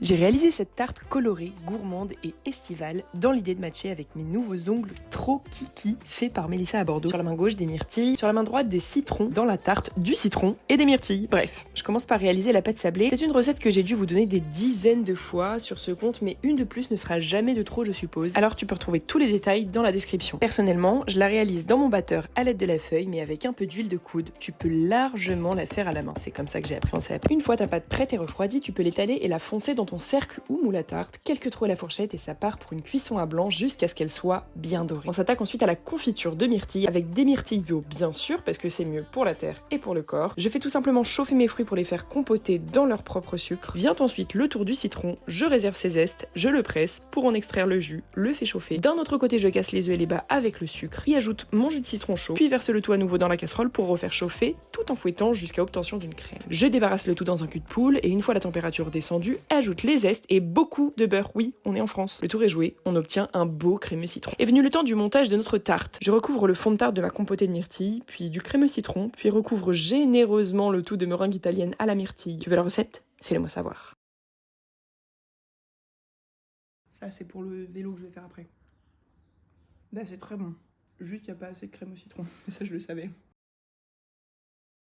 J'ai réalisé cette tarte colorée, gourmande et estivale dans l'idée de matcher avec mes nouveaux ongles trop kiki faits par Mélissa à Bordeaux. Sur la main gauche des myrtilles, sur la main droite des citrons, dans la tarte du citron et des myrtilles. Bref, je commence par réaliser la pâte sablée. C'est une recette que j'ai dû vous donner des dizaines de fois sur ce compte, mais une de plus ne sera jamais de trop je suppose. Alors tu peux retrouver tous les détails dans la description. Personnellement, je la réalise dans mon batteur à l'aide de la feuille, mais avec un peu d'huile de coude. Tu peux largement la faire à la main. C'est comme ça que j'ai appris en CAP. Une fois ta pâte prête et refroidie, tu peux l'étaler et la foncer dans ton cercle ou moule à tarte, quelques trous à la fourchette et ça part pour une cuisson à blanc jusqu'à ce qu'elle soit bien dorée. On s'attaque ensuite à la confiture de myrtilles avec des myrtilles bio bien sûr parce que c'est mieux pour la terre et pour le corps. Je fais tout simplement chauffer mes fruits pour les faire compoter dans leur propre sucre. Vient ensuite le tour du citron, je réserve ses zestes, je le presse pour en extraire le jus, le fais chauffer. D'un autre côté, je casse les œufs et les bats avec le sucre, y ajoute mon jus de citron chaud, puis verse le tout à nouveau dans la casserole pour refaire chauffer tout en fouettant jusqu'à obtention d'une crème. Je débarrasse le tout dans un cul de poule et une fois la température descendue, ajoute les zestes et beaucoup de beurre. Oui, on est en France. Le tour est joué, on obtient un beau crémeux citron. Est venu le temps du montage de notre tarte. Je recouvre le fond de tarte de ma compotée de myrtilles, puis du crémeux citron, puis recouvre généreusement le tout de meringue italienne à la myrtille. Tu veux la recette? Fais-le moi savoir. Ça, c'est pour le vélo que je vais faire après. Là, c'est très bon. Juste, il n'y a pas assez de crème au citron. Mais ça, je le savais.